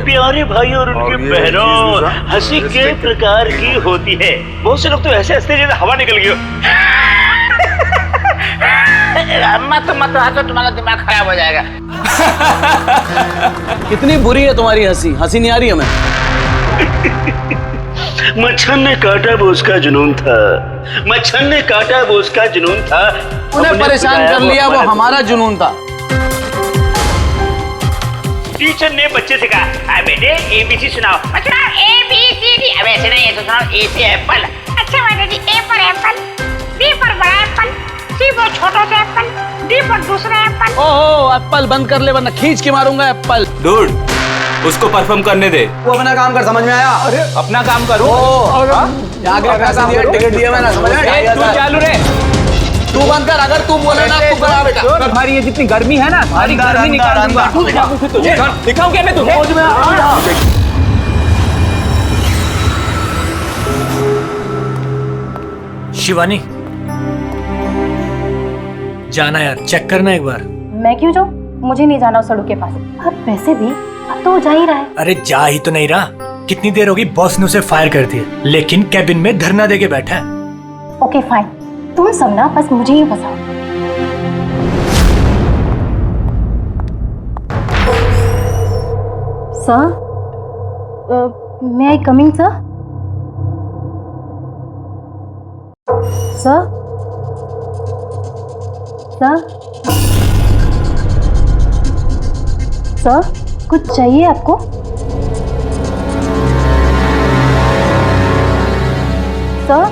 प्यारे भाई और उनकी बहनों, हंसी के प्रकार की होती है। बहुत से लोग तो ऐसे हंसते जैसे हवा निकल गई हो। मत हंसो, तुम्हारा दिमाग खराब हो जाएगा। कितनी बुरी है तुम्हारी हंसी, हंसी नहीं आ रही हमें। मच्छर ने काटा वो उसका जुनून था, मच्छर ने काटा वो उसका जुनून था, उन्हें परेशान कर लिया वो हमारा जुनून था। टीचर ने बच्चे से कहा, बेटे ABC सुनाओ। बच्चा ABCD। अब ऐसे नहीं, ऐसे सुनाओ। A से एप्पल। अच्छा माता जी, A पर एप्पल, B पर बड़ा एप्पल, C पर छोटा सा एप्पल, D पर दूसरा एप्पल। ओहो, एप्पल बंद कर ले वरना खींच के मारूंगा एप्पल। डूड, उसको परफॉर्म करने दे। वो अपना काम कर, समझ में आया? अरे अपना काम करो। आगे पैसे दिए, टिकट दिया मैंने, समझ में आया? तू चालू रे, तू बंद कर। अगर तू बोले ना तू करा बेटा। तुम्हारी ये जितनी गर्मी है ना, सारी गर्मी निकाल दूंगा। तुझे दिखाऊं क्या मैं तुझे? शिवानी, जाना यार, चेक करना एक बार। मैं क्यों जाऊं? मुझे नहीं जाना उस सड़क के पास। अब वैसे भी अब तो वो जा ही रहा है। अरे जा ही तो नहीं रहा। कितनी देर होगी बॉस ने उसे फायर कर दिया, लेकिन कैबिन में धरना देके बैठा है। ओके फाइन, तुम सब ना बस मुझे ही फंसाओ। Sir, may I coming sir? Sir sir sir, कुछ चाहिए आपको? सर,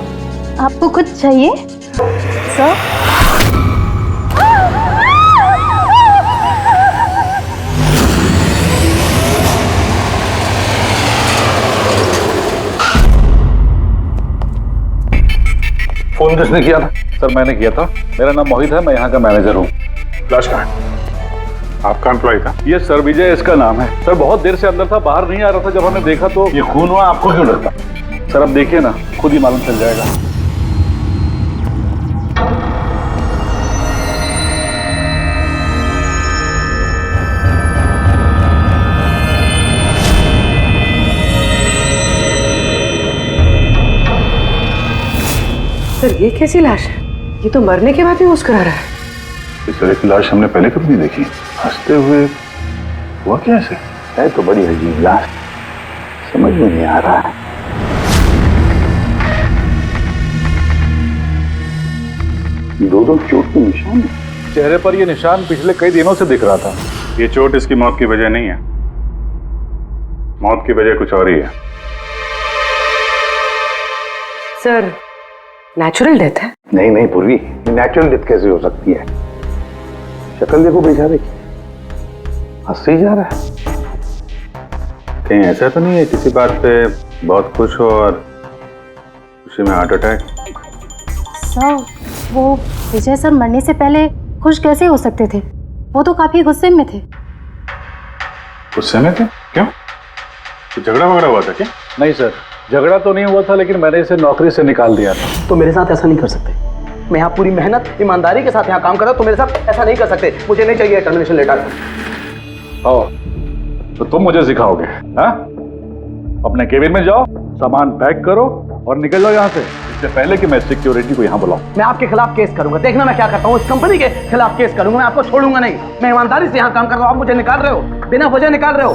आपको कुछ चाहिए? सर, फोन किसने किया था? सर मैंने किया था। मेरा नाम मोहित है, मैं यहाँ का मैनेजर हूँ। लाश कहाँ है? आपका एम्प्लॉय था? ये सर विजय इसका नाम है। सर बहुत देर से अंदर था, बाहर नहीं आ रहा था। जब हमने देखा तो ये खून हुआ, आपको क्यों लगता? सर अब देखिए ना, खुद ही मालूम चल जाएगा। सर ये कैसी लाश है? ये तो मरने के बाद भी मुस्कुरा रहा है। इस तरह की लाश हमने पहले कभी नहीं देखी। हंसते हुए हुआ कैसे? है तो बड़ी अजीब लाश, समझ में नहीं आ रहा है। दो चोट के निशान है चेहरे पर। ये निशान पिछले कई दिनों से दिख रहा था। ये चोट इसकी मौत की वजह नहीं है, मौत की वजह कुछ और ही है। सर नेचुरल डेथ है? नहीं नहीं पूर्वी, ये नेचुरल डेथ कैसे हो सकती है? शक्ल देखो बेचारे की, हंस ही जा रहा है। कहीं ऐसा तो नहीं है किसी बात पे बहुत खुश हो और खुशी में हार्ट अटैक? सर, वो विजय सर मरने से पहले खुश कैसे हो सकते थे? वो तो काफी गुस्से में थे। गुस्से में थे? क्यों? तो झगड़ा वगड़ा हुआ था क्या? नहीं सर, झगड़ा तो नहीं हुआ था, लेकिन मैंने इसे नौकरी से निकाल दिया था। तो मेरे साथ ऐसा नहीं कर सकते। मैं यहाँ पूरी मेहनत ईमानदारी के साथ यहाँ काम कर रहा हूँ, तो मेरे साथ ऐसा नहीं कर सकते। मुझे नहीं चाहिए टर्मिनेशन लेटर। तो तुम मुझे सिखाओगे? हाँ, अपने केबिन में जाओ, सामान पैक करो और निकल जाओ यहाँ से, इससे पहले कि मैं सिक्योरिटी को यहाँ बुलाऊं। मैं आपके खिलाफ केस करूंगा, देखना मैं क्या करता हूँ। इस कंपनी के खिलाफ केस करूंगा, मैं आपको छोड़ूंगा नहीं। मैं ईमानदारी से यहाँ काम कर रहा हूँ, आप मुझे निकाल रहे हो, बिना वजह निकाल रहे हो।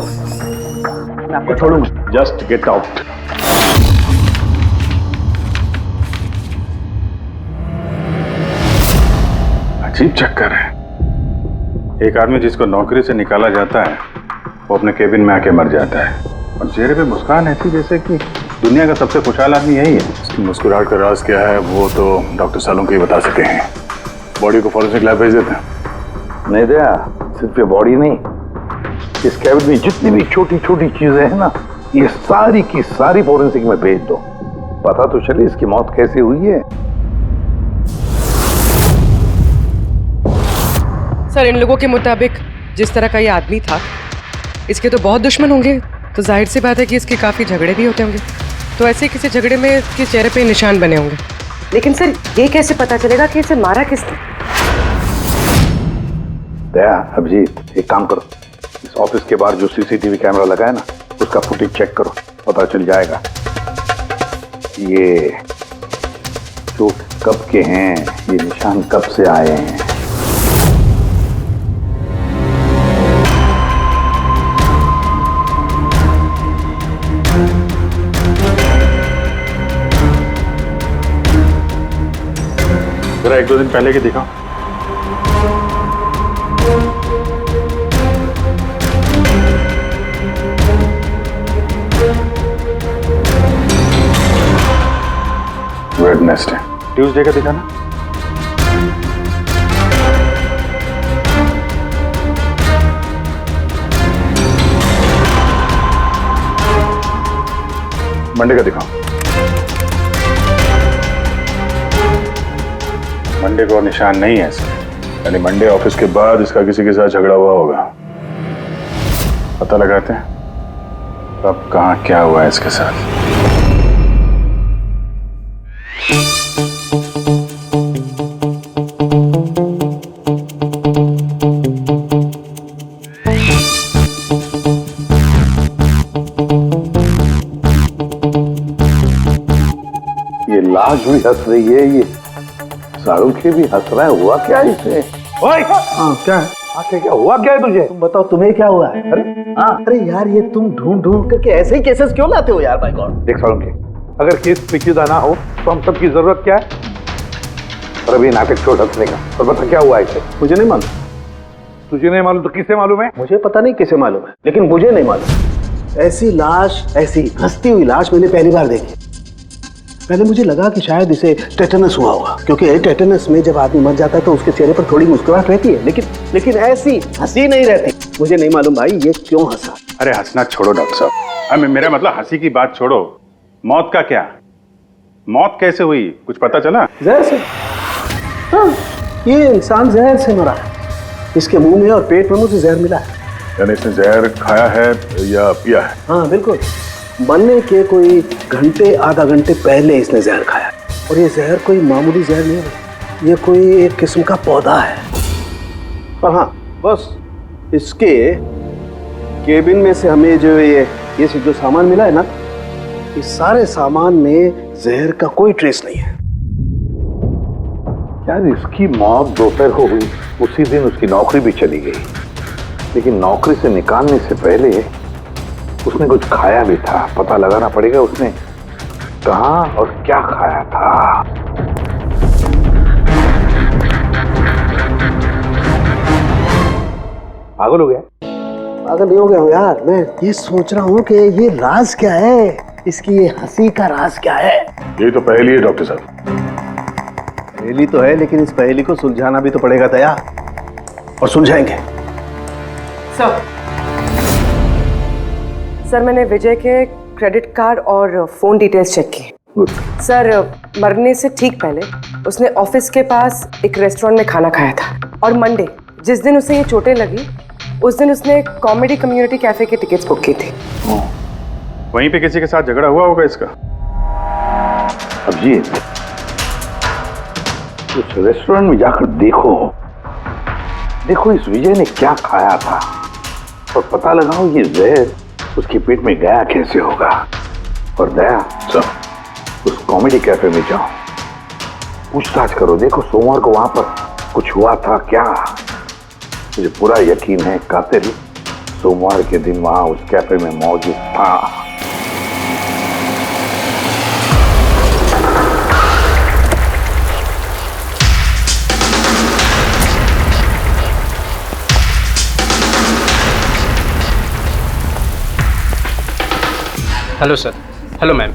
मैं आपको छोड़ूंगा। Just get out. अजीब चक्कर है। एक आदमी जिसको नौकरी से निकाला जाता है वो अपने केबिन में आके मर जाता है, और चेहरे पे मुस्कान ऐसी जैसे कि दुनिया का सबसे खुशहाल आदमी यही है। इसकी मुस्कुराहट का राज क्या है वो तो डॉक्टर सालुंके ही बता सके हैं। बॉडी को फॉरेंसिक लैब भेज देते हैं। नहीं दया, सिर्फ ये बॉडी नहीं, इस कैबिन में जितनी भी छोटी छोटी चीजें हैं ना, ये सारी की सारी फॉरेंसिक में भेज दो, पता तो चले इसकी मौत कैसे हुई है। सर इन लोगों के मुताबिक जिस तरह का ये आदमी था, इसके तो बहुत दुश्मन होंगे, तो जाहिर सी बात है कि इसके काफी झगड़े भी होते होंगे। तो ऐसे किसी झगड़े में इसके चेहरे पे निशान बने होंगे। लेकिन सर ये कैसे पता चलेगा कि इसे मारा किसने? दया, अभिजीत, एक काम करो, इस ऑफिस के बाहर जो सीसीटीवी कैमरा लगा है ना, उसका फुटेज चेक करो, पता चल जाएगा ये चोट कब के हैं, ये निशान कब से आए हैं। जरा 1-2 दिन पहले की दिखाओ। वेडनेसडे, ट्यूसडे का दिखाना। मंडे का दिखाओ। मंडे को निशान नहीं है इसमें, यानी मंडे ऑफिस के बाद इसका किसी के साथ झगड़ा हुआ होगा। पता लगाते हैं अब कहाँ क्या हुआ है इसके साथ। ये लाश भी हंस रही है, ये शाहरुख भी हंस रहा है। हुआ क्या है इसे? ओए हाँ क्या है? क्या हुआ क्या है तुझे? तुम बताओ तुम्हें क्या हुआ है? अरे यार ये तुम ढूंढ ढूंढ करके ऐसे ही केसेस क्यों लाते हो यार? By God. देख शाहरुख, अगर केस पेचीदा ना हो तो हम सबकी जरूरत क्या है? और अभी नाटक छोड़ हंसने का। और बता क्या हुआ इसे? मुझे नहीं मालूम। तुझे नहीं मालूम तो किसे मालूम है? मुझे पता नहीं किसे मालूम है, लेकिन मुझे नहीं मालूम। ऐसी लाश, ऐसी हंसती हुई लाश मैंने पहली बार देखी। पहले मुझे लगा कि शायद इसे टेटनस हुआ होगा, क्योंकि टेटनस में जब आदमी मर जाता है तो उसके चेहरे पर थोड़ी मुस्कुराहट रहती है, लेकिन ऐसी हंसी नहीं रहती। मुझे नहीं मालूम भाई ये क्यों हंसा। अरे हंसना छोड़ो डॉक्टर साहब, मेरा मतलब हंसी की बात छोड़ो, मौत का क्या? मौत कैसे हुई, कुछ पता चला? जहर से। हाँ, ये इंसान जहर से मरा है। इसके मुंह में और पेट में मुझे जहर मिला है। यानी इसने जहर खाया है या पिया है? हाँ बिल्कुल, मरने के कोई घंटे आधा घंटे पहले इसने जहर खाया। और ये जहर कोई मामूली जहर नहीं है, ये कोई एक किस्म का पौधा है। और हाँ बस इसके केबिन में से हमें जो ये जो सामान मिला है ना, इस सारे सामान में जहर का कोई ट्रेस नहीं है। यार इसकी मौत दोपहर को हुई, उसी दिन उसकी नौकरी भी चली गई, लेकिन नौकरी से निकालने से पहले उसने कुछ खाया भी था। पता लगाना पड़ेगा उसने कहाँ और क्या खाया था। पागल हो गया? पागल नहीं हो गया हूँ यार, मैं ये सोच रहा हूँ कि ये राज क्या है, इसकी ये हंसी का राज क्या है। ये तो पहेली है डॉक्टर साहब। पहेली तो है, लेकिन इस पहेली को सुलझाना भी तो पड़ेगा दया, और सुलझाएंगे। सर मैंने विजय के क्रेडिट कार्ड और फोन डिटेल्स चेक की। सर मरने से ठीक पहले उसने ऑफिस के पास एक रेस्टोरेंट में खाना खाया था, और मंडे जिस दिन उसे ये चोटें लगी उस दिन उसने कॉमेडी कम्युनिटी कैफे की टिकट्स बुक की थी। वहीं पे किसी के साथ झगड़ा हुआ होगा इसका। अभिजीत, उस रेस्टोरेंट में जाकर देखो इस विजय ने क्या खाया था, और पता लगाओ ये जहर उसके पेट में गया कैसे होगा। और दया उस कॉमेडी कैफे में जाओ, पूछताछ करो, देखो सोमवार को वहां पर कुछ हुआ था क्या। मुझे पूरा यकीन है कातिल सोमवार के दिन वहां उस कैफे में मौजूद था। Hello sir. हेलो मैम,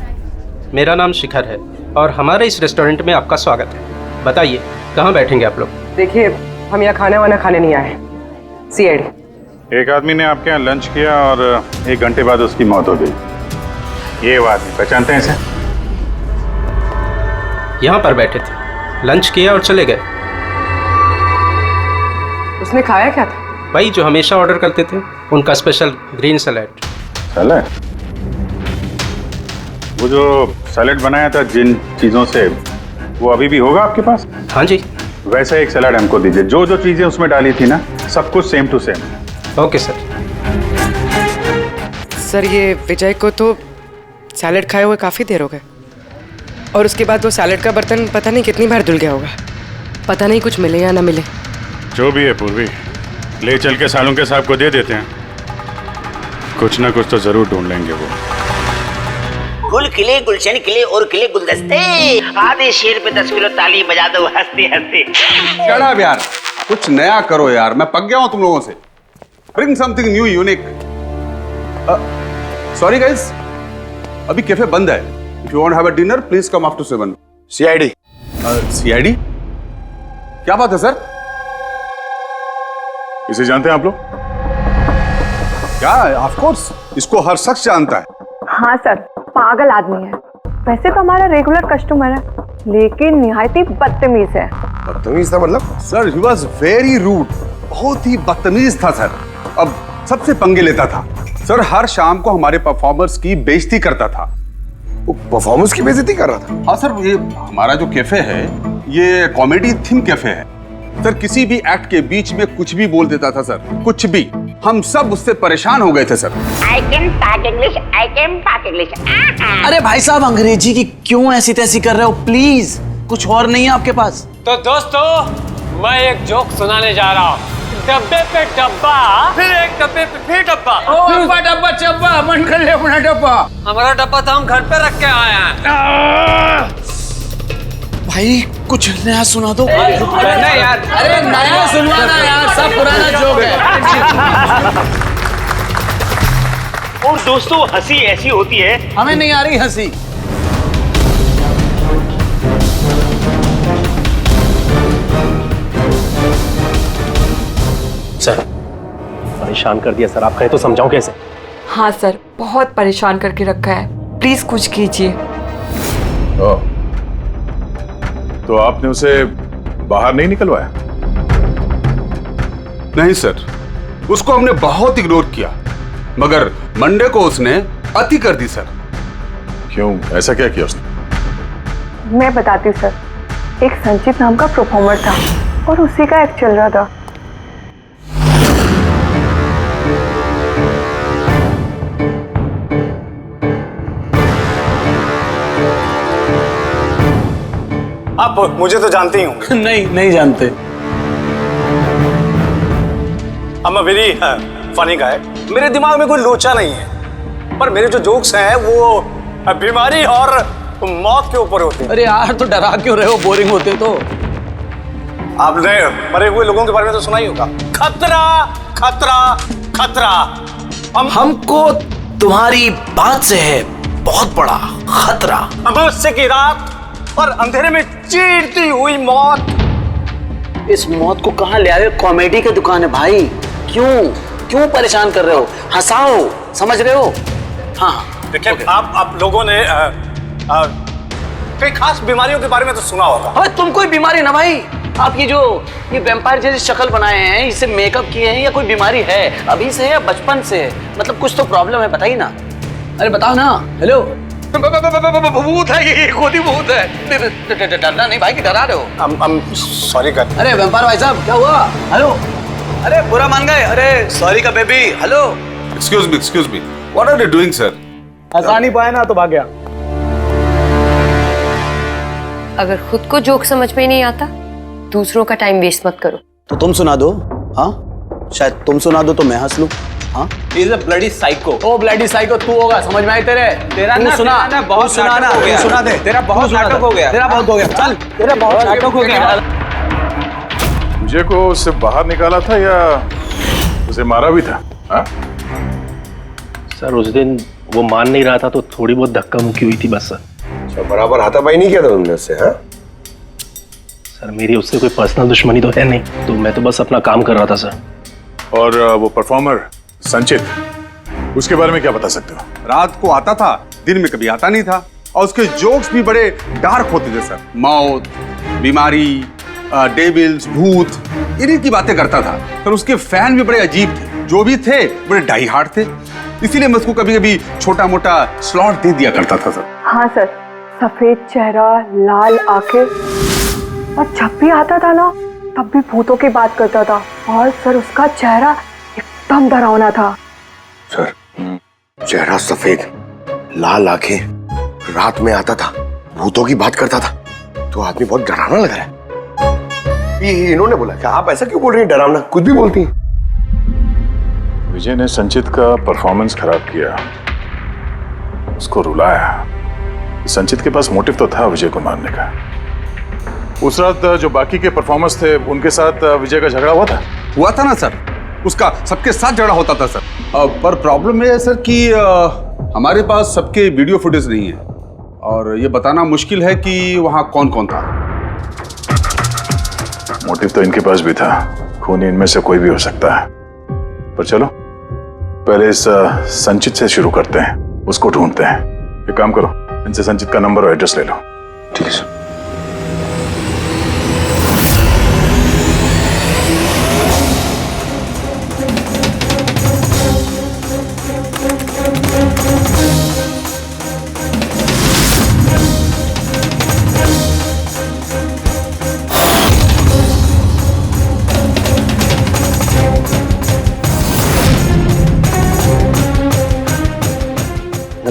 मेरा नाम शिखर है और हमारे इस रेस्टोरेंट में आपका स्वागत है। बताइए कहाँ बैठेंगे आप लोग? देखिए हम यहाँ खाना वाना खाने नहीं आए, सीआईडी। एक आदमी ने आपके यहाँ लंच किया और 1 घंटे बाद उसकी मौत हो गई। ये वो आदमी पहचानते हैं इसे? यहाँ पर बैठे थे, लंच किया और चले गए। उसने खाया क्या था? भाई जो हमेशा ऑर्डर करते थे, उनका स्पेशल ग्रीन सैलेड। सैलेड? वो जो सैलेड बनाया था जिन चीज़ों से, वो अभी भी होगा आपके पास? हाँ जी। वैसे एक सैलेड हमको दीजिए, जो जो चीज़ें उसमें डाली थी ना, सब कुछ same to same. Okay sir. Sir ये विजय को तो सैलेड खाए हुए काफ़ी देर हो गए, और उसके बाद वो सैलेड का बर्तन पता नहीं कितनी बार धुल गया होगा। पता नहीं कुछ मिले या ना मिले। जो भी है पूर्वी, ले चल के सालों के साहब को दे देते हैं, कुछ ना कुछ तो जरूर ढूंढ लेंगे वो। गुल खिले गुलशन खिले और खिले गुलदस्ते, आधे शेर पे 10 किलो ताली बजा दो हंसते हंसते। चढ़ा यार, कुछ नया करो यार, मैं पक गया हूं तुम लोगों से। Bring something new unique. Sorry guys, अभी कैफे बंद है। If you want have a dinner please come after 7। CID. CID? क्या बात है सर? इसे जानते हैं आप लोग? क्या? ऑफ कोर्स, इसको हर शख्स जानता है। हाँ सर, पागल आदमी है। वैसे तो हमारा रेगुलर कस्टमर है, लेकिन निहायती बदतमीज है। बदतमीज था मतलब? Sir he was very rude, बहुत ही बदतमीज था सर। अब सबसे पंगे लेता था सर, हर शाम को हमारे परफॉर्मर्स की बेइज्जती करता था। वो परफॉर्मर्स की बेइज्जती कर रहा था? हाँ सर, ये हमारा जो कैफे है ये कॉमेडी थीम कैफे है सर। किसी भी एक्ट के बीच में कुछ भी बोल देता था सर, कुछ भी। हम सब उससे परेशान हो गए थे sir. I can talk English, I can talk English। अरे भाई साहब, अंग्रेजी की क्यों ऐसी तैसी कर रहे हो? प्लीज, कुछ और नहीं है आपके पास? तो दोस्तों, मैं एक जोक सुनाने जा रहा हूँ। डब्बे पे डब्बा, फिर एक डब्बे पे फिर डब्बा। डब्बा डब्बा चब्बा, मन कर ले अपना डब्बा। हमारा डब्बा तो हम घर पे रख के आए हैं। भाई कुछ नया सुना दो। नहीं यार, अरे नया सुनवाना यार, सब पुराना जोक है। और दोस्तों, हंसी ऐसी होती है। हमें नहीं आ रही हंसी। सर, परेशान कर दिया सर, आप कहें तो समझाऊं कैसे? हाँ सर, बहुत परेशान करके रखा है, प्लीज कुछ कीजिए। तो आपने उसे बाहर नहीं निकलवाया? नहीं सर, उसको हमने बहुत इग्नोर किया, मगर मंडे को उसने अति कर दी सर। क्यों, ऐसा क्या किया उसने? मैं बताती हूँ सर। एक संचित नाम का परफॉर्मर था और उसी का एक्ट चल रहा था। आप मुझे तो जानते ही होंगे। नहीं जानते। I'm a very funny guy। मेरे दिमाग में कोई लोचा नहीं है, पर मेरे जो जोक्स हैं वो बीमारी और मौत के ऊपर होते हैं। अरे यार, तो डरा क्यों रहे हो? बोरिंग होते तो। आपने मरे हुए लोगों के बारे में तो सुना ही होगा। खतरा खतरा खतरा। हमको तुम्हारी बात से है बहुत बड़ा खतरा। अमावस्या की रात और अंधेरे में चीरती हुई मौत। इस मौत को कहाँ ले आए? कॉमेडी की दुकान है भाई। क्यों परेशान कर रहे हो? हंसाओ, समझ रहे हो? हाँ देखिए, आप लोगों ने कई खास बीमारियों के बारे में तो सुना होगा। अबे तुम कोई बीमारी ना भाई। आप ये वैम्पायर जैसी शक्ल बनाए हैं, इससे मेकअप किए हैं, या कोई बीमारी है अभी से या बचपन से? मतलब कुछ तो प्रॉब्लम है, बताइए ना। अरे बताओ ना। हेलो, भूत है ये, खुद ही भूत है। डरना नहीं भाई, कि डरा रहे हो? सॉरी कर। अरे वैम्पायर भाई साहब, क्या हुआ? हेलो, अरे बुरा मान गए? अरे सॉरी का baby. Hello, excuse me, what are you doing sir? हंसा नहीं पाया ना तो भाग गया। अगर खुद को जोक समझ में नहीं आता, दूसरों का टाइम वेस्ट मत करो। तो तुम सुना दो। हाँ, शायद तुम सुना दो तो मैं हंस लूं। हाँ, He's a bloody psycho। Oh bloody psycho तू होगा, समझ में आई तेरे? तेरा ना सुना ना बहुत सुना ना, नाटक हो गया। सुना दे। तेरा बहुत नाटक हो गया। तेरा बहुत हो गया। चल, तेरा बहुत नाटक हो गया। मुझे को उससे बाहर निकाला था या उसे मारा भी था? हाँ? सर, उस दिन वो मान नहीं रहा था तो थोड़ी बहुत धक्का मुक्की हुई थी बस सर। बराबर हाथापाई नहीं किया था तुमने उससे? हाँ सर, मेरी उससे कोई पर्सनल दुश्मनी तो है नहीं, तो मैं तो बस अपना काम कर रहा था सर। और वो परफॉर्मर संचित, उसके बारे में क्या बता सकते हो? रात को आता था, दिन में कभी आता नहीं था, और उसके जोक्स भी बड़े डार्क होते थे सर। मौत, बीमारी, डेविल्स, भूत, इन्हीं की बातें करता था सर। उसके फैन भी बड़े अजीब थे, जो भी थे बड़े डाई हार्ड थे, इसीलिए मैं उसको कभी कभी छोटा मोटा स्लॉट दे दिया करता था सर। हाँ सर, सफेद चेहरा, लाल आंखें, और जब भी आता था ना तब भी भूतों की बात करता था। और सर उसका चेहरा एकदम डरावना था। सर, चेहरा सफेद, लाल आंखें, रात में आता था, भूतों की बात करता था, तो आदमी बहुत डरावना लग रहा है। ये इन्होंने बोला कि आप ऐसा क्यों बोल रही हैं, डरावना कुछ भी बोलती हैं। विजय ने संचित का परफॉर्मेंस खराब किया, उसको रुलाया। संचित के पास मोटिव तो था विजय को मारने का। उस रात जो बाकी के परफॉर्मर्स थे उनके साथ विजय का झगड़ा हुआ था ना सर, उसका सबके साथ झगड़ा होता था सर। पर प्रॉब्लम ये है सर कि हमारे पास सबके वीडियो फुटेज नहीं है और ये बताना मुश्किल है कि वहां कौन कौन था। मोटिव तो इनके पास भी था, खूनी इनमें से कोई भी हो सकता है। पर चलो पहले इस संचित से शुरू करते हैं, उसको ढूंढते हैं। एक काम करो, इनसे संचित का नंबर और एड्रेस ले लो। ठीक है सर।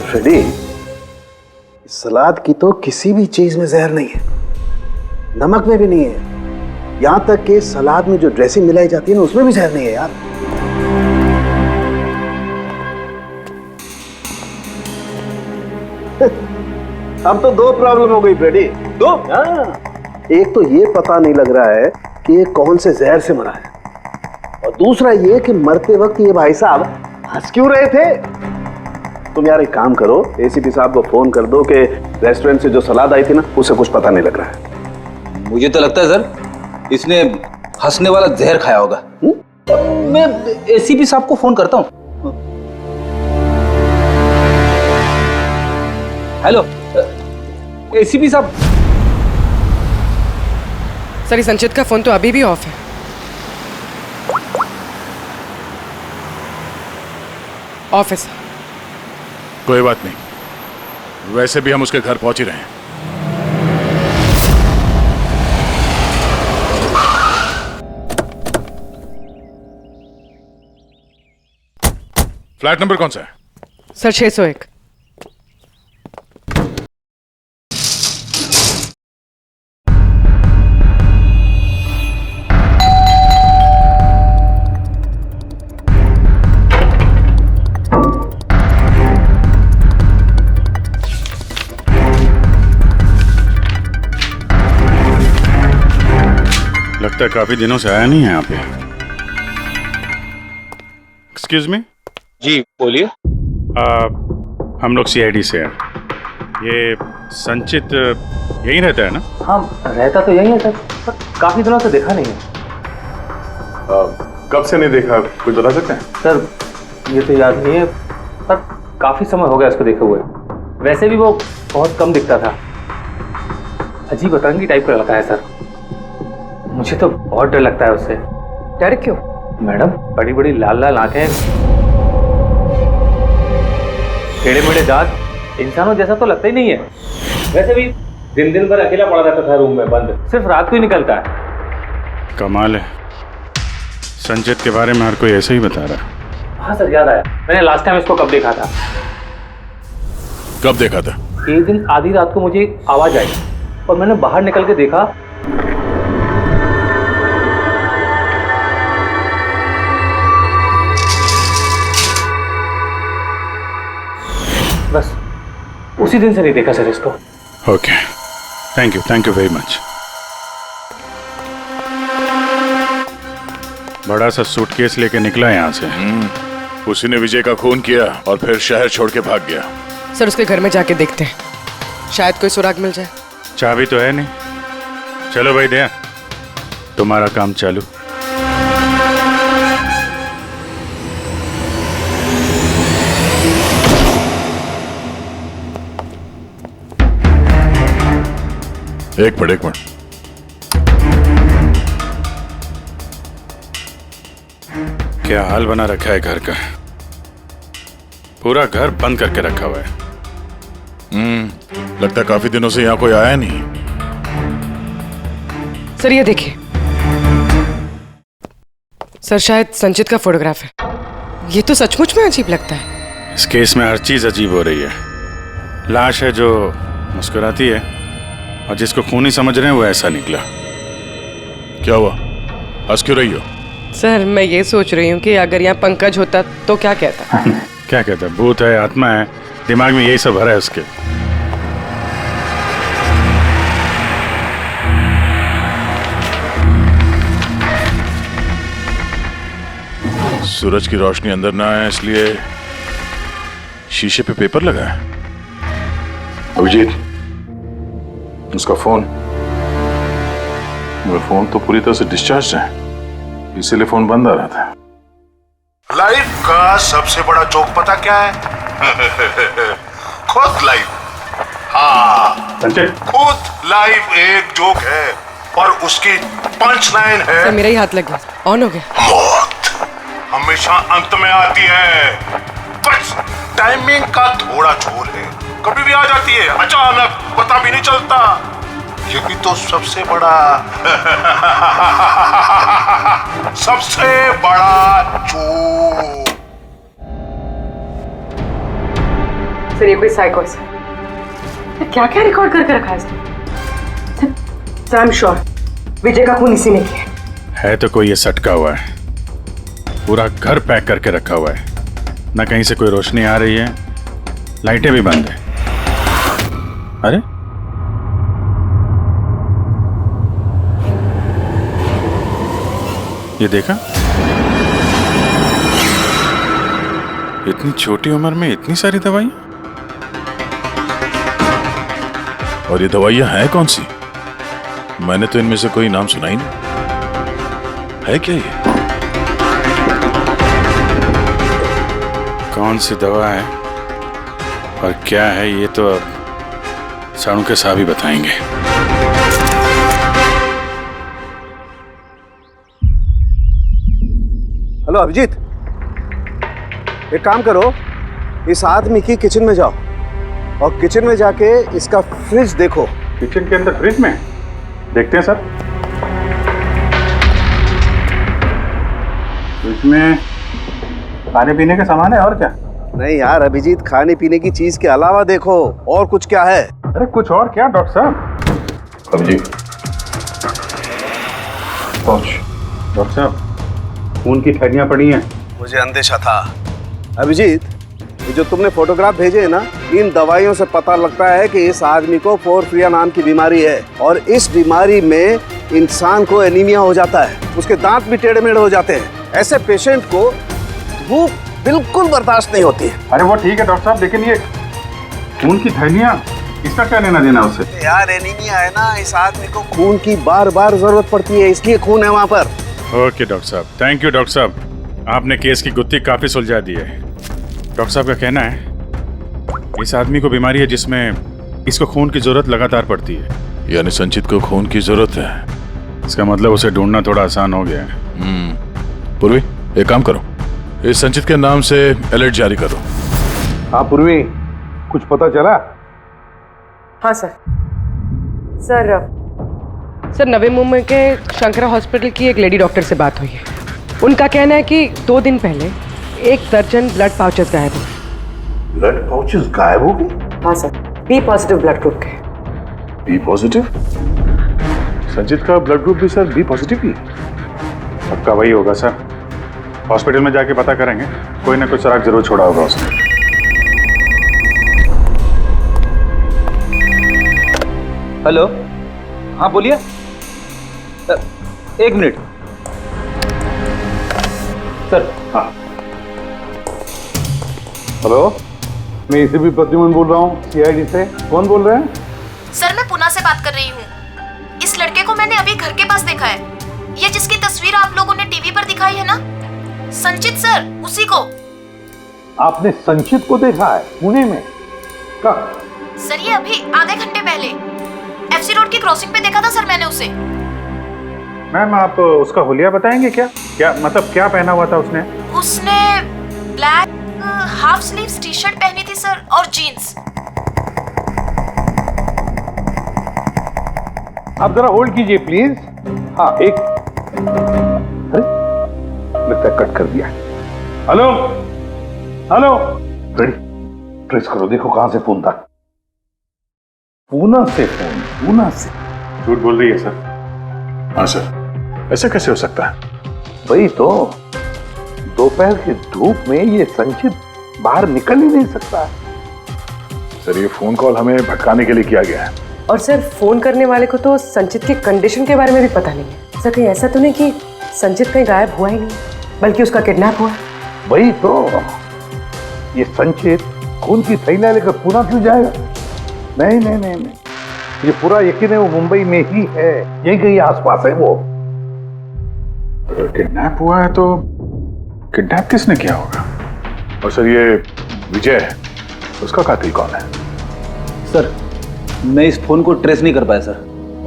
फ्रेडी, सलाद की तो किसी भी चीज में जहर नहीं है, नमक में भी नहीं है, यहां तक कि सलाद में जो ड्रेसिंग मिलाई जाती है ना उसमें भी जहर नहीं है यार। अब तो दो प्रॉब्लम हो गई फ्रेडी, दो। एक तो ये पता नहीं लग रहा है कि ये कौन से जहर से मरा है, और दूसरा ये कि मरते वक्त ये भाई साहब हंस क्यों रहे थे। तुम यार एक काम करो, एसीपी साहब को फोन कर दो कि रेस्टोरेंट से जो सलाद आई थी ना उसे कुछ पता नहीं लग रहा है। मुझे तो लगता है सर इसने हंसने वाला जहर खाया होगा। मैं एसीपी साहब को फोन करता हूँ। हेलो एसीपी साहब। सर संचित का फोन तो अभी भी ऑफ है। ऑफिस कोई बात नहीं, वैसे भी हम उसके घर पहुंच ही रहे हैं। फ्लैट नंबर कौन सा है? सर 601। लगता है काफी दिनों से आया नहीं है यहाँ पे। Excuse me. जी बोलिए। हम लोग सीआईडी से हैं। ये संचित यहीं रहता है ना? हाँ रहता तो यहीं है सर, पर काफी दिनों से देखा नहीं है। कब से नहीं देखा, कुछ बता सकते हैं? सर ये तो याद नहीं है, पर काफी समय हो गया उसको देखे हुए। वैसे भी वो बहुत कम दिखता था, अजीब अतरंगी टाइप का लड़का है सर। मुझे तो बहुत डर लगता है उससे। डर क्यों? मैडम बड़ी बड़ी लाल लाल आंखें, टेढ़े मेढ़े दांत, इंसानों जैसा तो लगता ही नहीं है। वैसे भी दिन दिन भर अकेला पड़ा रहता था रूम में बंद, सिर्फ रात को ही निकलता है। कमाल है, संचित के बारे में हर कोई ऐसे ही बता रहा है। हाँ सर याद आया, मैंने लास्ट टाइम इसको कब देखा था। कब देखा था? एक दिन आधी रात को मुझे आवाज आई और मैंने बाहर निकल के देखा, बस उसी दिन से नहीं देखा सर इसको। Okay, thank you very much. बड़ा सा सूटकेस लेके निकला यहाँ से। उसी ने विजय का खून किया और फिर शहर छोड़ के भाग गया। सर उसके घर में जाके देखते हैं, शायद कोई सुराग मिल जाए। चाबी तो है नहीं। चलो भाई दया, तुम्हारा काम चालू। एक मिनट। क्या हाल बना रखा है घर का, पूरा घर बंद करके रखा हुआ है। लगता है काफी दिनों से यहाँ कोई आया नहीं। सर ये देखिए, सर शायद संचित का फोटोग्राफ है। ये तो सचमुच में अजीब लगता है। इस केस में हर चीज अजीब हो रही है। लाश है जो मुस्कुराती है और जिसको खूनी समझ रहे हैं वो ऐसा निकला। क्या हुआ, हंस क्यों रही हो? सर मैं ये सोच रही हूँ कि अगर यहाँ पंकज होता तो क्या कहता? क्या कहता है? भूत है, आत्मा है, दिमाग में यही सब भरा है उसके। सूरज की रोशनी अंदर ना आए इसलिए शीशे पे पेपर लगा है। अभिजीत, उसका फोन, मेरा फोन तो पूरी तरह से डिस्चार्ज है, इसीलिए फोन बंद आ रहा था। लाइफ का सबसे बड़ा जोक पता क्या है? खुद लाइफ। हाँ, खुद लाइफ एक जोक है और उसकी पंच लाइन है। सर मेरा ही हाथ लग गया, ऑन हो गया। मौत हमेशा अंत में आती है, बस टाइमिंग का थोड़ा झोल है, कभी भी आ जाती है अचानक, पता भी नहीं चलता। यही तो सबसे बड़ा सबसे बड़ा जोक। सर ये कोई साइको है। क्या क्या रिकॉर्ड करके रखा है इसने? सर आई एम श्योर विजय का खून इसी ने किया है। तो कोई ये सटका हुआ है, पूरा घर पैक करके रखा हुआ है, ना कहीं से कोई रोशनी आ रही है, लाइटें भी बंद है। अरे ये देखा, इतनी छोटी उम्र में इतनी सारी दवाइयां। और ये दवाइयां हैं कौन सी? मैंने तो इनमें से कोई नाम सुना ही नहीं। है क्या ये? कौन सी दवा है और क्या है ये तो अब साणु के साहब ही बताएंगे। हेलो अभिजीत, एक काम करो, इस आदमी की किचन में जाओ और किचन में जाके इसका फ्रिज देखो। किचन के अंदर फ्रिज में? देखते हैं सर। इसमें खाने पीने का सामान है और क्या? नहीं यार अभिजीत, खाने पीने की चीज के अलावा देखो और कुछ क्या है। अरे कुछ और क्या डॉक्टर साहब? अभिजीत पहुंच। डॉक्टर साहब खून की थैलियां पड़ी हैं। मुझे अंदेशा था। अभिजीत, ये जो तुमने फोटोग्राफ भेजे हैं ना, इन दवाइयों से पता लगता है कि इस आदमी को पोर्फिरिया नाम की बीमारी है और इस बीमारी में इंसान को एनीमिया हो जाता है, उसके दांत भी टेढ़े मेढ़े हो जाते हैं। ऐसे पेशेंट को भूख बिल्कुल बर्दाश्त नहीं होती है। अरे वो ठीक है डॉक्टर साहब, लेकिन ये खून की थैलियां, इसका क्या लेना देना उससे? यार एनीमिया है ना, इस आदमी को खून की बार बार जरूरत पड़ती है, इसलिए खून है वहाँ पर। ओके डॉक्टर साहब, थैंक यू डॉक्टर साहब, आपने केस की गुत्थी काफी सुलझा दी है। डॉक्टर साहब का कहना है इस आदमी को बीमारी है जिसमें इसको खून की जरूरत लगातार पड़ती है। यानी संचित को खून की जरूरत है। इसका मतलब उसे ढूंढना थोड़ा आसान हो गया है। पूर्वी, एक काम करो, इस संचित के नाम से अलर्ट जारी करो। हाँ पूर्वी, कुछ पता चला? हाँ सर नवी मुंबई के शंकरा हॉस्पिटल की एक लेडी डॉक्टर से बात हुई है। उनका कहना है कि 2 दिन पहले 1 दर्जन ब्लड पाउचेस गायब हो गए। ब्लड पाउचेस गायब हो गए? हाँ sir, B positive blood group के। B positive? संचित का ब्लड ग्रुप भी सर बी पॉजिटिव ही? पक्का वही होगा सर, हॉस्पिटल में जाके पता करेंगे, कोई ना कोई सुराग जरूर छोड़ा होगा उसने। हेलो, हाँ बोलिए। 1 मिनट सर। हाँ हेलो, मैं एसीपी प्रद्युमन बोल रहा हूँ, सीआईडी से। कौन बोल रहे हैं? सर मैं पुणे से बात कर रही हूँ। इस लड़के को मैंने अभी घर के पास देखा है, ये जिसकी तस्वीर आप लोगों ने टीवी पर दिखाई है ना, संचित सर, उसी को। आपने संचित को देखा है पुणे में? कब? सर ये अभी आधे घंटे पहले एफसी रोड की क्रॉसिंग पे देखा था सर मैंने उसे। मैम आप उसका हुलिया बताएंगे क्या? क्या मतलब क्या पहना हुआ था उसने? उसने black half sleeves T shirt पहनी थी सर और जीन्स। आप जरा होल्ड कीजिए प्लीज। हाँ एक, अरे लगता है कट कर दिया। हेलो हेलो रेडी, ट्रेस करो, देखो कहां से फोन था। पूना से फोन, पूना से। झूठ बोल रही है सर। हाँ सर, ऐसा कैसे हो सकता है? वही तो, दोपहर की धूप में ये संचित बाहर निकल ही नहीं सकता। सर ये फोन कॉल हमें भटकाने के लिए किया गया है। और सर फोन करने वाले को तो संचित की कंडीशन के बारे में भी पता नहीं है। सर कहीं ऐसा तो नहीं कि संचित कहीं गायब हुआ ही नहीं, बल्कि उसका किडनैप हुआ? वही तो, ये संचित खून की थैलियां लेकर पूना क्यों जाएगा? नहीं नहीं नहीं नहीं, ये पूरा यकीन है वो मुंबई में ही है, यही कहीं आसपास है वो। किडनैप हुआ है तो किडनैप किसने किया होगा? और सर ये विजय है, उसका कातिल कौन है? सर मैं इस फोन को ट्रेस नहीं कर पाया सर,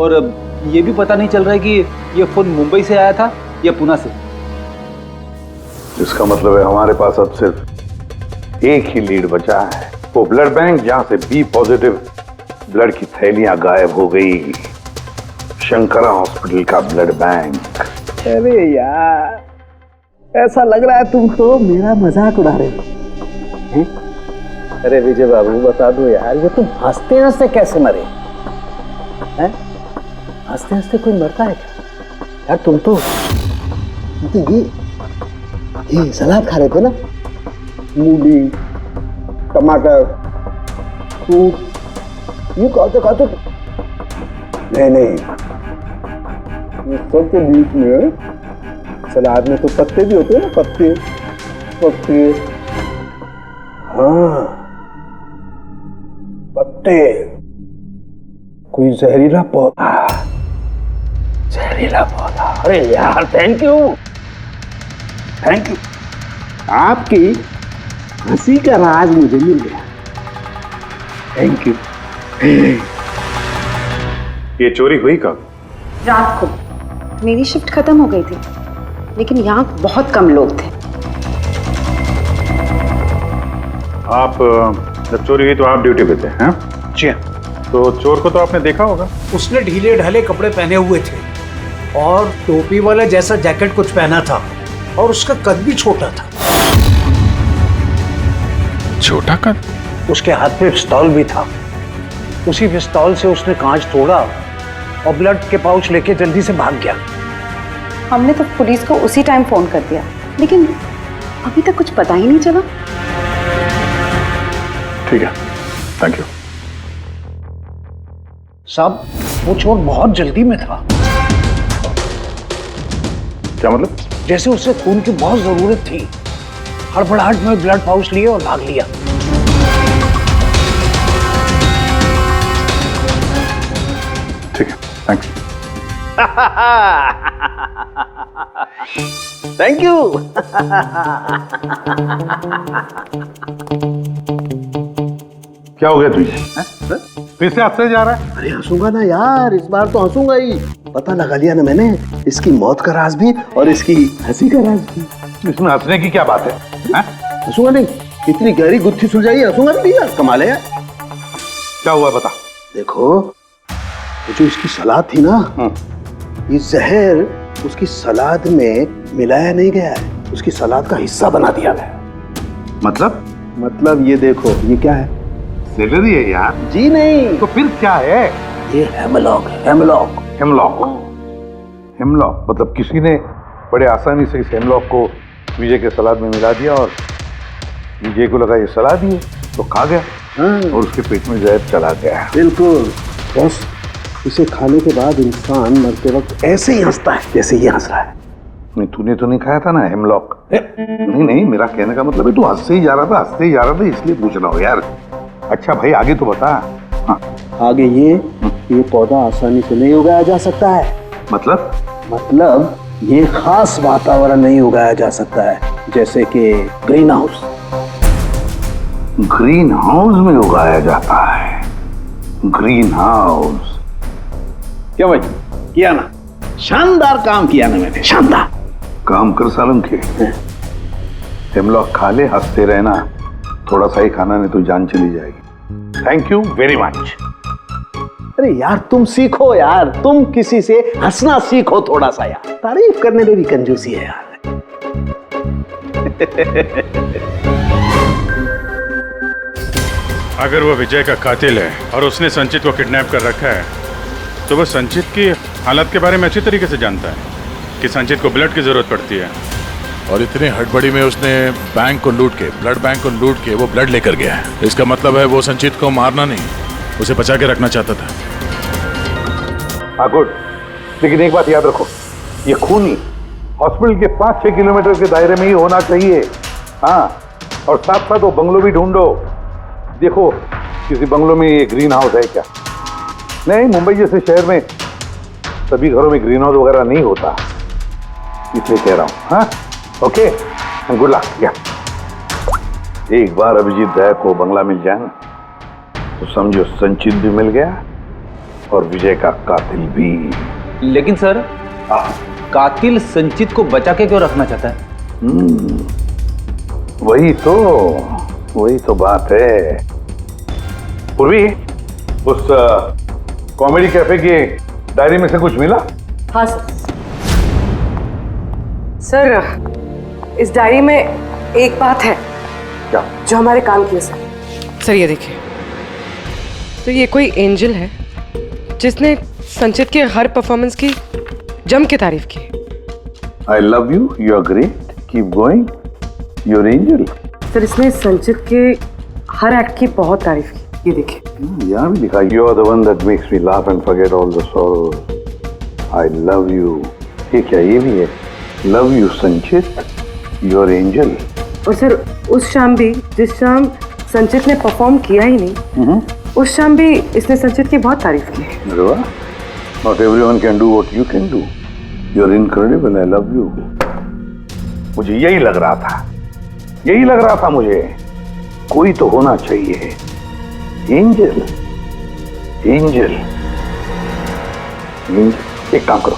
और ये भी पता नहीं चल रहा है कि ये फोन मुंबई से आया था या पुणे से। इसका मतलब है हमारे पास अब सिर्फ एक ही लीड बचा है, वो ब्लड बैंक जहां से बी पॉजिटिव ब्लड की थैलियां गायब हो गई, शंकरा हॉस्पिटल का ब्लड बैंक। अरे यार, ऐसा लग रहा है तुम तो मेरा मजाक उड़ा रहे हो। अरे विजय बाबू बता दो यार, ये तुम हंसते हंसते कैसे मरे हैं? हंसते हंसते कोई मरता है क्या यार? तुम तो ये सलाद खा रहे थे ना, मूली, टमाटर, फ्रूट, ये खाते नहीं, ये सब के बीच में सलाद में तो पत्ते भी होते हैं ना, पत्ते। हाँ पत्ते, कोई जहरीला पौधा। अरे यार थैंक यू, आपकी हंसी का राज मुझे मिल गया, थैंक यू। ये चोरी हुई कब? रात को। मेरी शिफ्ट खत्म हो गई थी, लेकिन यहाँ बहुत कम लोग थे। आप जब चोरी हुई तो आप ड्यूटी पे थे? हैं? जी। तो चोर को तो आपने देखा होगा। उसने ढीले ढाले कपड़े पहने हुए थे और टोपी वाला जैसा जैकेट कुछ पहना था, और उसका कद भी छोटा था। छोटा कद? उसके हाथ में पिस्तौल भी था। उसी पिस्तौल से उसने कांच तोड़ा और ब्लड के पाउच लेके जल्दी से भाग गया। हमने तो पुलिस को उसी टाइम फोन कर दिया, लेकिन अभी तक कुछ पता ही नहीं चला। ठीक है, थैंक यू। साहब वो चोर बहुत जल्दी में था। क्या मतलब? जैसे उसे खून की बहुत जरूरत थी, हड़बड़ाहट में ब्लड पाउच लिए और भाग लिया। ठीक है, थैंक्स। Thank you. क्या हो गया तुझे? फिर से हंसने जा रहा है? अरे हंसूंगा ना यार, इस बार तो हंसूंगा ही। पता लगा लिया ना मैंने इसकी मौत का राज भी और इसकी हंसी का राज भी। इसमें हंसने की क्या बात है? हंसूंगा नहीं, इतनी गहरी गुत्थी सुलझाई, हंसूंगा नहीं यार, कमाल है यार। क्या हुआ बता। देखो ये जो इसकी सलाद थी ना, ये जहर उसकी सलाद में मिलाया नहीं गया है, उसकी सलाद का हिस्सा बना दिया गया। मतलब ये देखो, ये क्या है? सेलरी है यार। जी नहीं। तो फिर क्या है? ये हेमलॉक है, हेमलॉक। हेमलॉक मतलब किसी ने बड़े आसानी से इस हेमलॉक को विजय के सलाद में मिला दिया और विजय को लगा ये सलाद ही है तो खा गया। और उसके पेट में जहर चला गया। बिल्कुल बस, इसे खाने के बाद इंसान मरते वक्त ऐसे ही हंसता है जैसे ये हंस रहा है। नहीं तूने तो नहीं खाया था ना हेमलॉक? नहीं, मेरा कहने का मतलब है तू हंसते ही जा रहा था इसलिए पूछ रहा हूँ यार। अच्छा भाई आगे तो बता। हाँ। आगे ये पौधा आसानी से नहीं उगाया जा सकता है। मतलब ये खास वातावरण नहीं उगाया जा सकता है, जैसे कि ग्रीन हाउस। ग्रीन हाउस में उगाया जाता है? ग्रीन हाउस क्या भाई किया ना? शानदार काम किया ना मैंने, शानदार काम कर सालम के। हेमलॉक खा ले, हंसते रहना, थोड़ा सा ही खाना नहीं तो जान चली जाएगी। Thank you very much. अरे यार तुम सीखो यार, तुम किसी से हंसना सीखो थोड़ा सा यार, तारीफ करने में भी कंजूसी है यार। अगर वो विजय का कातिल है और उसने संचित को किडनैप कर रखा है तो वो संचित की हालत के बारे में अच्छी तरीके से जानता है कि संचित को ब्लड की जरूरत पड़ती है। और इतनी हड़बड़ी में उसने बैंक को लूट के, ब्लड बैंक को लूट के वो ब्लड लेकर गया है। इसका मतलब है वो संचित को मारना नहीं, उसे बचा के रखना चाहता था। हाँ गुड, लेकिन एक बात याद रखो, ये खून ही हॉस्पिटल के 5-6 किलोमीटर के दायरे में ही होना चाहिए। हाँ, और साथ साथ वो बंगलो भी ढूंढो। देखो किसी बंगलो में ये ग्रीन हाउस है क्या? नहीं, मुंबई जैसे शहर में सभी घरों में ग्रीन हाउस वगैरह नहीं होता, इसलिए कह रहा हूँ। हाँ ओके, गुड लक। या एक बार अभिजीत दया को बंगला मिल जाए ना तो समझो संचित भी मिल गया और विजय का कातिल भी। लेकिन सर, कातिल संचित को बचा के क्यों रखना चाहता है? वही तो बात है। पूर्वी, उस कॉमेडी कैफे की डायरी में से कुछ मिला? हाँ सर, इस डायरी में एक बात है क्या? जो हमारे काम की है सर। ये देखिए, तो ये कोई एंजल है जिसने संचित के हर परफॉर्मेंस की जम के तारीफ की। I love you, you are great, keep going, you are angel. Sir, इसने संचित के हर एक्ट की बहुत तारीफ की। ये देखिए, यहाँ भी लिखा, you are the one that makes me laugh and forget all the sorrow, I love you. ये क्या, ये भी है, love you Sanchit, you are angel. और सर, उस शाम भी, जिस शाम संचित ने परफॉर्म किया ही नहीं, उस शाम भी इसने संचित की बहुत तारीफ की। अरे वाह, not everyone can do what you can do, you are incredible, I love you. मुझे यही लग रहा था मुझे, कोई तो होना चाहिए, एंजल। एक काम करो,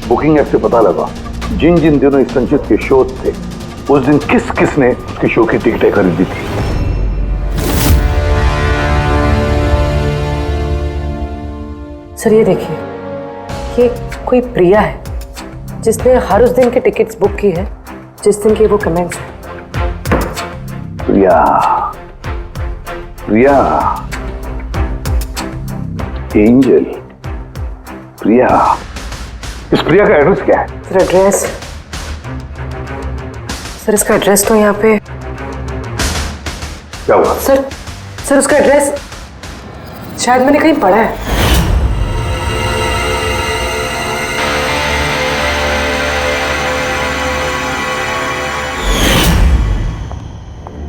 बुकिंग ऐप से पता लगा जिन जिन दिनों इस संचित के शो थे उस दिन किस किस ने उसके शो की टिकटें खरीदी थी। सर ये देखिए, ये कोई प्रिया है जिसने हर उस दिन के टिकट्स बुक की है जिस दिन के वो कमेंट्स हैं। प्रिया, एंजल, प्रिया। इस प्रिया का एड्रेस क्या है? सर एड्रेस, सर इसका एड्रेस तो यहाँ पे। क्या हुआ? सर उसका एड्रेस शायद मैंने कहीं पढ़ा है।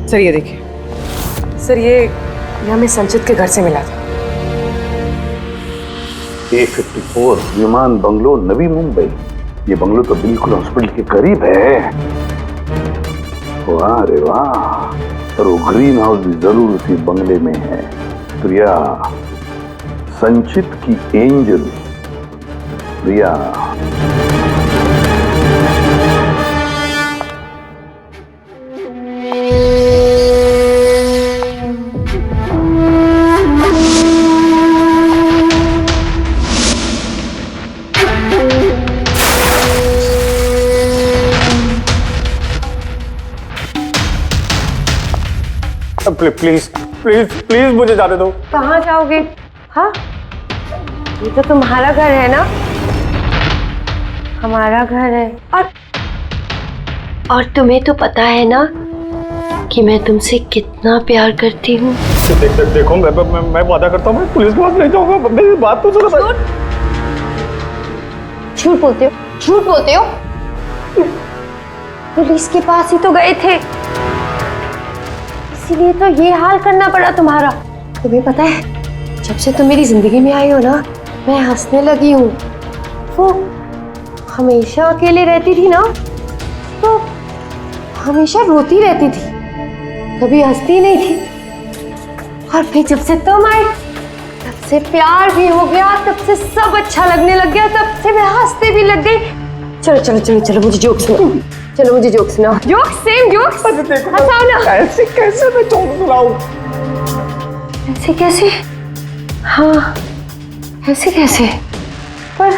सर ये देखिए, सर ये हमें संचित के घर से मिला था। A54 विमान बंगलो, नवी मुंबई। ये बंगलो तो बिल्कुल हॉस्पिटल के करीब है। वाह रे वाह, और वो ग्रीन हाउस भी जरूर उसी बंगले में है। प्रिया, संचित की angel Priya. Please please please मुझे जाने दो। कहाँ जाओगे? हाँ, ये तो तुम्हारा घर है ना? हमारा घर है। और तुम्हें तो पता है ना कि मैं तुमसे कितना प्यार करती हूँ। देखो मैं वादा करता हूँ, मैं पुलिस के पास नहीं जाऊंगा। मेरी बात तो सुनो। झूठ बोलते हो। पुलिस के पास ही तो गए थे, इसीलिए तो ये हाल करना पड़ा तुम्हारा। तुम्हें पता है, जब से तुम मेरी जिंदगी में आई हो ना, मैं हंसने लगी हूँ। वो हमेशा अकेले रहती थी ना, तो हमेशा रोती रहती थी, कभी हंसती नहीं थी। और फिर जब से तुम आई, तब से प्यार भी हो गया, तब से सब अच्छा लगने लग गया, तब से मैं हंसते भी लग गई। चलो मुझे जोक सुनाओ। Joke, same jokes. हंसाओ ना। ऐसे कैसे मैं जोक सुनाऊं? ऐसे कैसे? हाँ, ऐसे कैसे? पर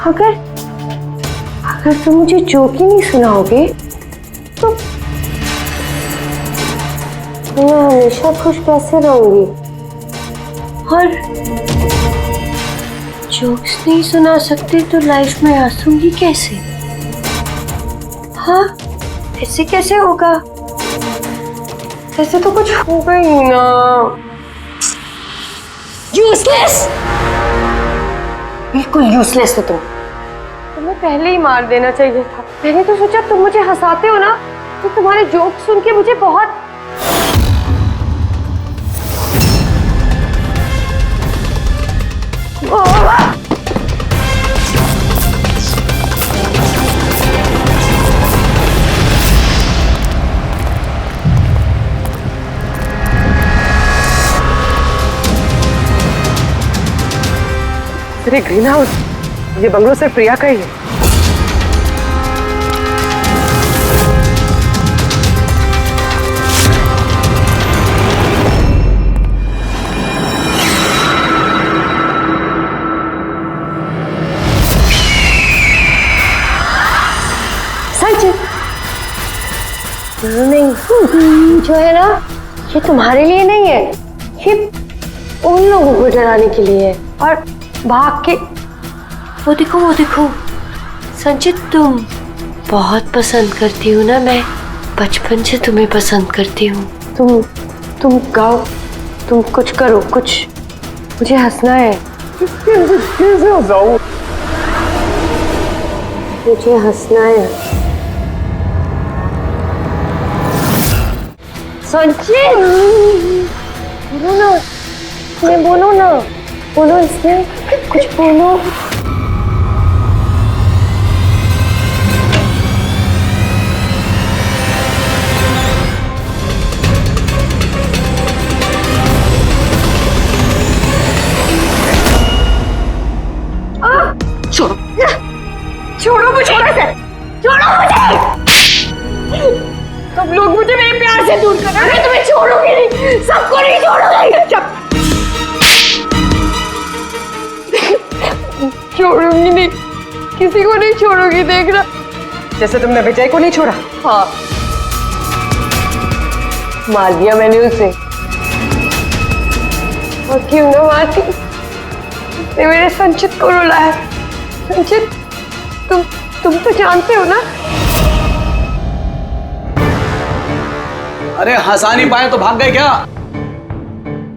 अगर तुम मुझे जोक ही नहीं सुनाओगे मैं हमेशा खुश कैसे रहूंगी और जोक्स नहीं सुना सकते तो लाइफ में हंसूंगी कैसे? हाँ, ऐसे कैसे होगा? ऐसे तो कुछ होगा ही ना। यूजलेस, बिल्कुल यूजलेस हो तुम। तुम्हें पहले ही मार देना चाहिए था। मैंने तो सोचा तुम मुझे हंसाते हो ना, तो तुम्हारे जोक सुन के मुझे बहुत अरे ग्रीन हाउस, ये बंगलो सिर्फ प्रिया का ही है। नहीं, जो है ना, ये तुम्हारे लिए नहीं है, ये उन लोगों को डराने के लिए है। और भाग के वो देखो संचित, तुम बहुत पसंद करती हो ना, मैं बचपन से तुम्हें पसंद करती हूँ। तुम गाओ, तुम कुछ करो, कुछ, मुझे हंसना है। कैसे हंसाऊं? मुझे हंसना है। संचित, बोलो ना, इसमें बोलो ना, बोलो, इसमें कुछ बोलो। छोड़ो मुझे, छोड़ो मुझे। सब लोग मुझे मेरे प्यार से दूर कर रहे हैं, मैं तुम्हें छोड़ूंगी नहीं, सबको नहीं छोड़ूंगी। छोड़ूंगी नहीं, किसी को नहीं छोड़ूंगी, देखना। जैसे तुमने विजय को नहीं छोड़ा। हाँ, मार दिया मैंने उसे। और क्यों ना मारती, उसने मेरे संचित को रुलाया। संचित, तुम तो जानते हो ना। अरे हंसा नहीं पाए तो भाग गए क्या?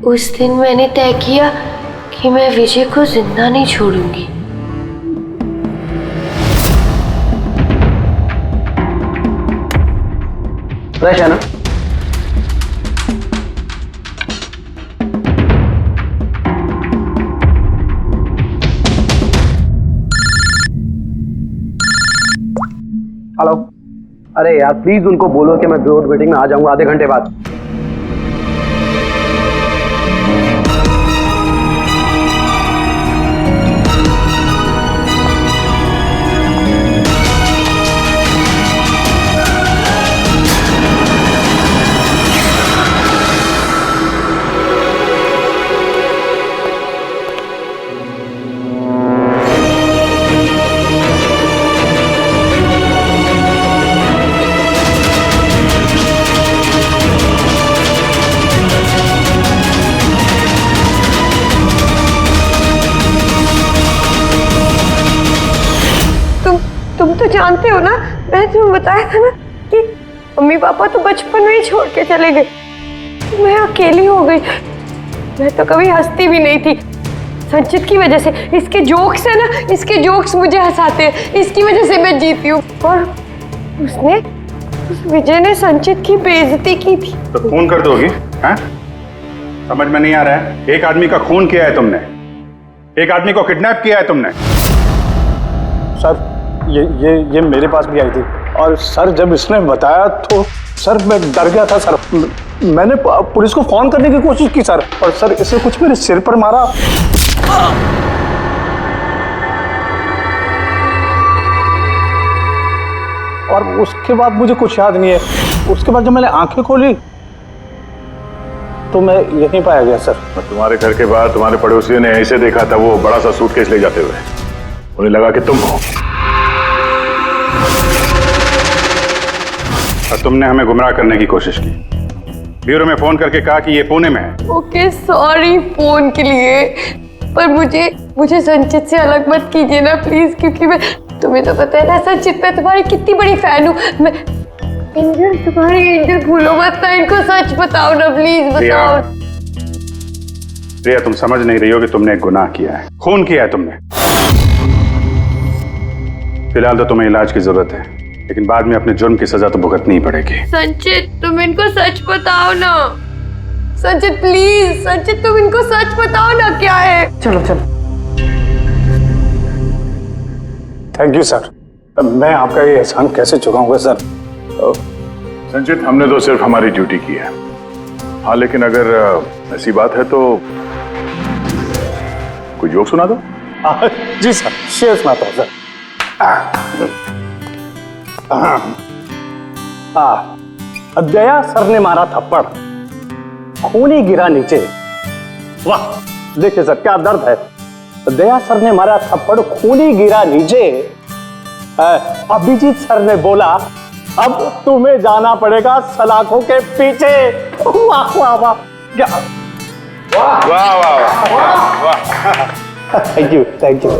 उस दिन मैंने तय किया कि मैं विजय को जिंदा नहीं छोड़ूंगी। फ्रेश है ना? हेलो, अरे यार प्लीज उनको बोलो कि मैं बोर्ड मीटिंग में आ जाऊंगा आधे घंटे बाद। तुम तो जानते हो ना, मैंने तुम्हें बताया था ना कि मम्मी पापा तो बचपन में ही छोड़ के चले गए, मैं अकेली हो गई। मैं तो कभी हंसती भी नहीं थी, संचित की वजह से। इसके जोक्स है ना, इसके जोक्स मुझे हंसाते हैं, इसकी वजह से मैं जीती हूँ। और उस विजय ने संचित की बेइज्जती की थी। तो खून कर दोगी? हैं? समझ में नहीं आ रहा है? एक आदमी का खून किया है तुमने, एक आदमी को किडनैप किया है तुमने। सर ये मेरे पास भी आई थी, और सर जब इसने बताया तो सर मैं डर गया था सर। मैंने पुलिस को फोन करने की कोशिश की सर, और सर इसने कुछ मेरे सिर पर मारा। और उसके बाद मुझे कुछ याद नहीं है। उसके बाद जब मैंने आंखें खोली तो मैं यहीं पाया गया सर। तुम्हारे घर के बाद तुम्हारे पड़ोसियों ने ऐसे देखा था, वो बड़ा सा सूटकेस ले जाते हुए, उन्हें लगा कि तुम हो, और तुमने हमें गुमराह करने की कोशिश की। ब्यूरो में फोन करके कहा कि ये पुणे में है। ओके सॉरी फोन के लिए, पर मुझे संचित से अलग मत कीजिए ना प्लीज, क्योंकि मैं, तुम्हें तो पता है ना संचित, मैं तुम्हारी कितनी बड़ी फैन हूँ। मैं एंजल, तुम्हारी एंजल भूलो मत ना, इनको सच बताओ ना प्लीज, बताओ। प्रिया, तुम समझ नहीं रही हो कि तुमने एक गुनाह किया है, खून किया है तुमने। फिलहाल तो तुम्हें इलाज की जरूरत है, लेकिन बाद में अपने जुर्म की सजा तो भुगतनी ही पड़ेगी। संचित तुम इनको सच बताओ ना, संचित प्लीज, संचित तुम इनको सच बताओ ना क्या है। चलो चलो। थैंक यू सर, मैं आपका ये एहसान कैसे चुकाऊंगा सर। संचित, हमने तो सिर्फ हमारी ड्यूटी की है। हाँ, लेकिन अगर ऐसी बात है तो कोई जोक सुना दो। जी सर, शेर सुनाता हूँ सर। दया सर ने मारा थप्पड़, खूनी गिरा नीचे। वाह, देखिए सर क्या दर्द है। दया सर ने मारा थप्पड़, खूनी गिरा नीचे। अभिजीत सर ने बोला, अब तुम्हें जाना पड़ेगा सलाखों के पीछे। वाह वाह वाह, क्या वाह वाह वाह वाह। Thank you.